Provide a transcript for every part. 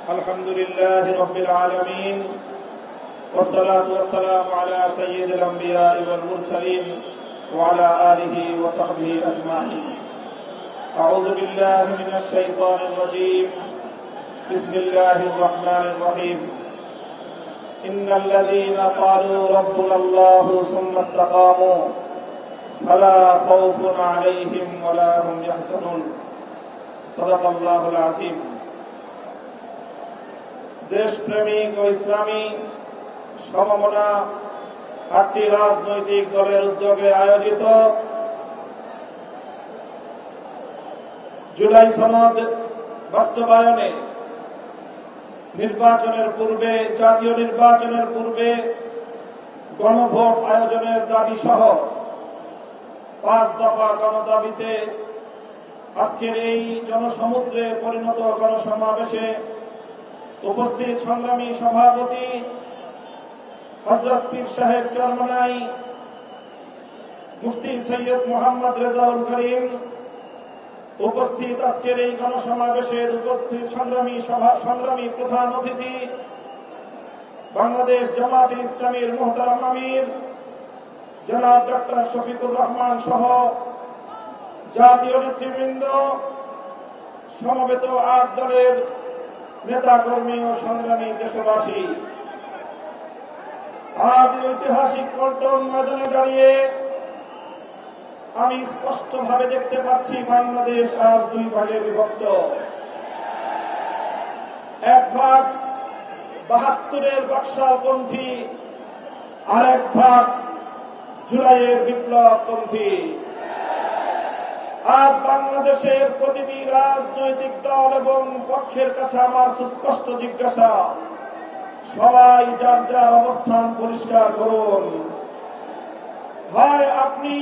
الحمد لله رب العالمين والصلاة والسلام على سيد الأنبياء والمرسلين وعلى آله وصحبه أجمعين. أعوذ بالله من الشيطان الرجيم. بسم الله الرحمن الرحيم. إن الذين قالوا ربنا الله ثم استقاموا فلا خوف عليهم ولا هم يحزنون. صدق الله العظيم. দেশপ্রেমিক ও ইসলামী সমমনা 8টি রাজনৈতিক দলের উদ্যোগে আয়োজিত জুলাই সনদ বাস্তবায়নে জাতীয় নির্বাচনের পূর্বে গণভোট আয়োজনের দাবি সহ 5 দফা গণদাবিতে আজকের এই জনসমুদ্রে পরিণত গণসমাবেশে উপস্থিত সংগ্রামী সভাপতি হযরত পীর সাহেব চরমনাই মুফতি সৈয়দ মোহাম্মদ রেজাউল করিম, উপস্থিত আজকের এই গণসমাবেশের উপস্থিত সংগ্রামী প্রধান অতিথি বাংলাদেশ জামায়াতে ইসলামীর মুহতারাম আমির জনাব ডক্টর শফিকুর রহমান সহ জাতীয় নেতৃবৃন্দ, সমবেত 8 দলের নেতা কর্মী ও সংগ্রামী দেশবাসী, আজ ঐতিহাসিক পল্টন ময়দানে দাঁড়িয়ে আমি স্পষ্টভাবে দেখতে পাচ্ছি বাংলাদেশ আজ 2 ভাগে বিভক্ত। এক ভাগ 72-এর বাকশালপন্থী, আর এক ভাগ জুলাইয়ের বিপ্লবপন্থী। আজ বাংলাদেশের প্রতিটি রাজনৈতিক দল এবং পক্ষের কাছে আমার সুস্পষ্ট জিজ্ঞাসা, সবাই যার যার অবস্থান পরিষ্কার করুন। হয় আপনি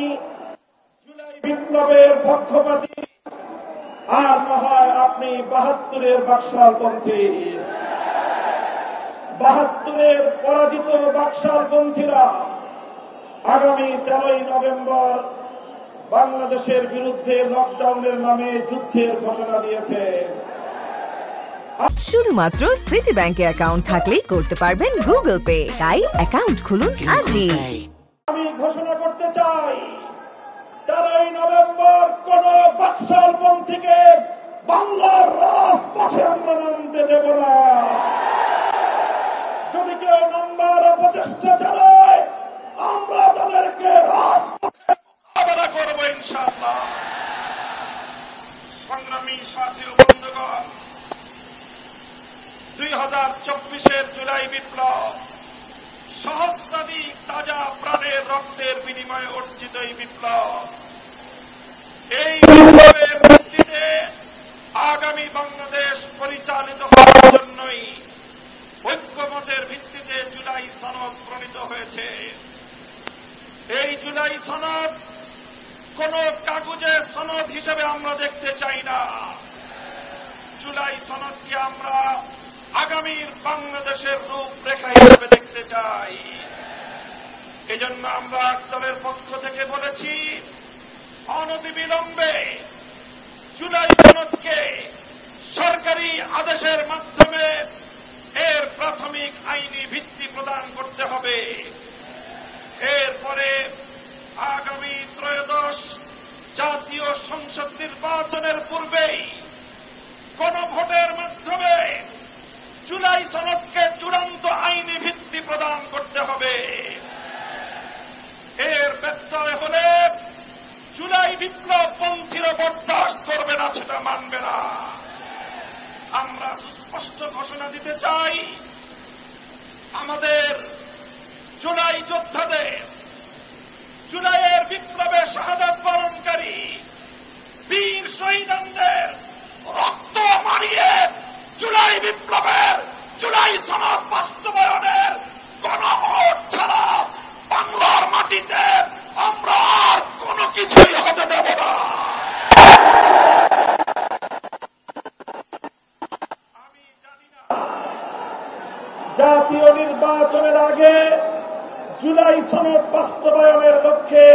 জুলাই বিপ্লবের পক্ষপাতী, আর না হয় আপনি 72-এর বাকশালপন্থী। 72-এর পরাজিত বাকশালপন্থীরা আগামী 13ই নভেম্বর বাংলাদেশের বিরুদ্ধে লকডাউনের নামে যুদ্ধের ঘোষণা দিয়েছে। শুধুমাত্র সিটি ব্যাংকে অ্যাকাউন্ট থাকলেই করতে পারবেন গুগল পে। তাই অ্যাকাউন্ট খুলুন আজই। আমি ঘোষণা করতে চাই, 13ই নভেম্বর কোন বাকশালপন্থীকে বাংলার রাজপথে আমরা নামতে দেব না। যদি কেউ নাম্বার অপচেষ্টা চালায়, আমরা তাদেরকে রাজপথে মোকাবেলা করব ইনশাআল্লাহ। সংগ্রামী সাথী ও বন্ধুগণ, 2024-এর জুলাই বিপ্লব সহস্রাধিক তাজা প্রাণের রক্তের বিনিময়ে অর্জিত এই বিপ্লব। এই বিপ্লবের ভিত্তিতে আগামী বাংলাদেশ পরিচালিত হওয়ার জন্যই ঐক্যমতের ভিত্তিতে জুলাই সনদ প্রণীত হয়েছে। এই জুলাই সনদ কোন কাগজের সনদ হিসেবে আমরা দেখতে চাই না। জুলাই সনদকে আমরা আগামীর বাংলাদেশের রূপরেখা হিসেবে দেখতে চাই। এজন্য আমরা দলের পক্ষ থেকে বলেছি, অনতিবিলম্বে জুলাই সনদকে সরকারি আদেশের মাধ্যমে এর প্রাথমিক আইনি ভিত্তি প্রদান করতে হবে। এরপরে আগামী 13শ জাতীয় সংসদ নির্বাচনের পূর্বেই গণভোটের মাধ্যমে জুলাই সনদকে চূড়ান্ত আইনি ভিত্তি প্রদান করতে হবে। এর ব্যত্যয় হলে জুলাই বিপ্লবপন্থীরা বরদাস্ত করবে না, সেটা মানবে না। আমরা সুস্পষ্ট ঘোষণা দিতে চাই, আমাদের জুলাই যোদ্ধাদের, জুলাইয়ের বিপ্লবে শাহাদাত বরণকারী বীর শহীদদের রক্ত মারিয়ে জুলাই বিপ্লবের, জুলাই সনদ বাস্তবায়নের গণভোট ছাড়া বাংলার মাটিতে আমরা আর কোনো কিছুই হতে দেব না। আমি জানি না জাতীয় নির্বাচনের আগে জুলাই সনদ বাস্তবায়নের লক্ষ্যে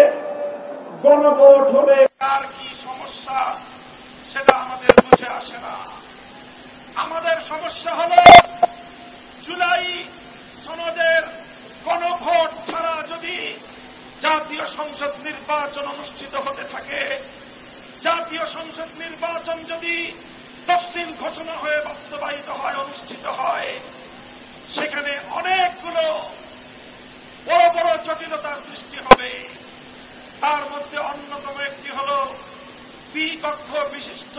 গণভোট হলে কার কি সমস্যা সেটা আমাদের বুঝে আসে না। আমাদের সমস্যা হলো জুলাই সনদের গণভোট ছাড়া যদি জাতীয় সংসদ নির্বাচন অনুষ্ঠিত হতে থাকে, জাতীয় সংসদ নির্বাচন যদি তফসিল ঘোষণা হয়ে বাস্তবায়িত হয়, অনুষ্ঠিত হয়, সেখানে অনেকগুলো বড় বড় জটিলতার সৃষ্টি হবে। তার মধ্যে অন্যতম একটি হল দ্বিকক্ষ বিশিষ্ট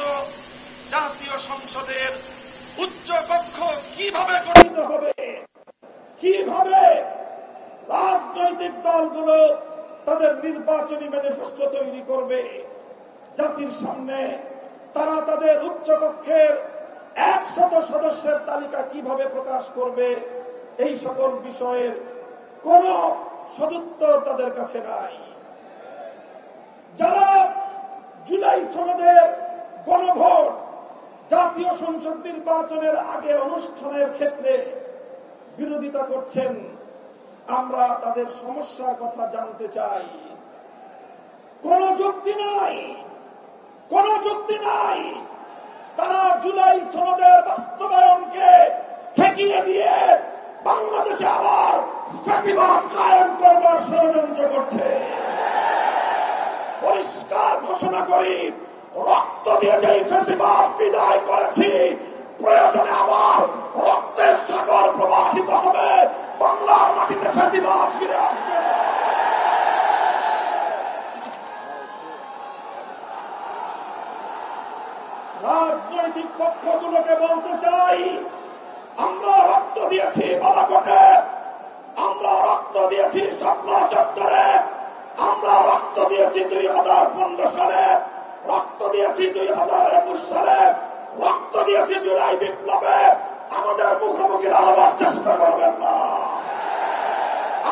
জাতীয় সংসদের উচ্চ কক্ষ কিভাবে গঠিত হবে, কিভাবে রাজনৈতিক দলগুলো তাদের নির্বাচনী ম্যানিফেস্টো তৈরি করবে, জাতির সামনে তারা তাদের উচ্চ কক্ষের 100 সদস্যের তালিকা কিভাবে প্রকাশ করবে, এই সকল বিষয়ের কোন সদুত্তর তাদের কাছে নাই। যারা জুলাই সনদের গণভোট জাতীয় সংসদ নির্বাচনের আগে অনুষ্ঠানের ক্ষেত্রে বিরোধিতা করছেন, আমরা তাদের সমস্যার কথা জানতে চাই। কোন যুক্তি নাই, কোন যুক্তি নাই। তারা জুলাই সনদের বাস্তবায়নকে ঠেকিয়ে দিয়ে বাংলাদেশে আবার ফ্যাসিবাদ কায়েম করবার ষড়যন্ত্র করছে। পরিষ্কার ঘোষণা করি, রক্ত দিয়ে যেই ফ্যাসিবাদ বিদায় করেছি, প্রয়োজনে আবার রক্তের সাগর প্রবাহিত হবে, বাংলার মাটিতে ফ্যাসিবাদ ফিরে আসবে। রাজনৈতিক পক্ষগুলোকে বলতে চাই, আমরা রক্ত দিয়েছি বালাকোটে, আমরা রক্ত দিয়েছি শাপলা চত্বরে, আমরা রক্ত দিয়েছি 2015 সালে, রক্ত দিয়েছি 2021 সালে, রক্ত দিয়েছি জুলাই বিপ্লবে। আমাদের মুখোমুখি দাঁড়াবার চেষ্টা করবেন না।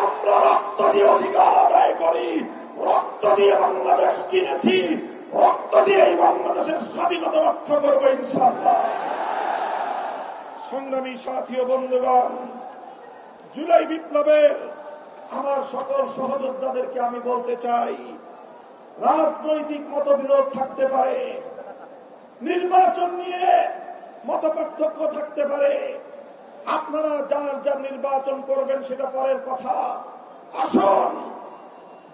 আমরা রক্ত দিয়ে অধিকার আদায় করি, রক্ত দিয়ে বাংলাদেশ কিনেছি, রক্ত দিয়ে এই বাংলাদেশের স্বাধীনতা রক্ষা করবো ইনশাআল্লাহ। সংগ্রামী সাথী ও বন্ধুগণ, জুলাই বিপ্লবের আমার সকল সহযোদ্ধাদেরকে আমি বলতে চাই, রাজনৈতিক মতবিরোধ থাকতে পারে, নির্বাচন নিয়ে মতপার্থক্য থাকতে পারে, আপনারা যার যার নির্বাচন করবেন সেটা পরের কথা। আসুন,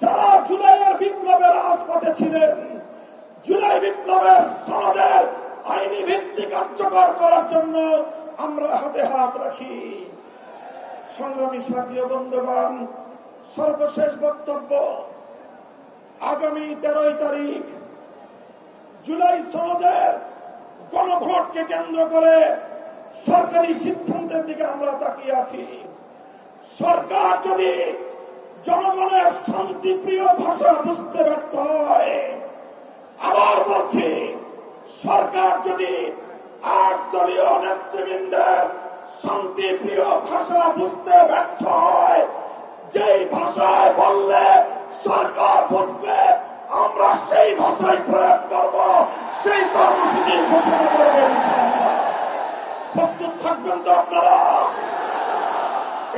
যারা জুলাইয়ের বিপ্লবের রাজপথে ছিলেন, জুলাই বিপ্লবের সনদের আইনি ভিত্তি কার্যকর করার জন্য আমরা হাতে হাত রাখি। সংগ্রামী সাথী ও বন্ধুগণ, সর্বশেষ বক্তব্য, আগামী 13 তারিখ জুলাই সনদের গণভোটকে কেন্দ্র করে সরকারি সিদ্ধান্তের দিকে আমরা তাকিয়ে আছি। সরকার যদি জনগণের শান্তিপ্রিয় ভাষা বুঝতে ব্যর্থ হয়, আবার বলছি, সরকার যদি 8 দলীয় নেতৃবৃন্দের শান্তিপ্রিয় ভাষা বুঝতে ব্যর্থ হয়, যেই ভাষায় বললে সরকার বুঝবে, আমরা সেই ভাষায় প্রয়োগ করব, সেই কর্মসূচি ঘোষণা করবেন ইনশাআল্লাহ। প্রস্তুত থাকবেন তো আপনারা?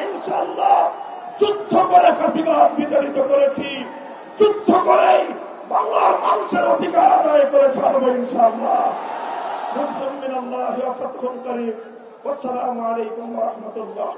ইনশাআল্লাহ যুদ্ধ করে ফ্যাসিবাদ বিতাড়িত করেছি, যুদ্ধ করেই বাংলার মানুষের অধিকার আদায় করে ছাড়বো ইনশাআল্লাহ। নাসরুম মিনাল্লাহি ওয়া ফাতহুন করিম। ওয়াসসালামু আলাইকুম ওয়া রাহমাতুল্লাহ।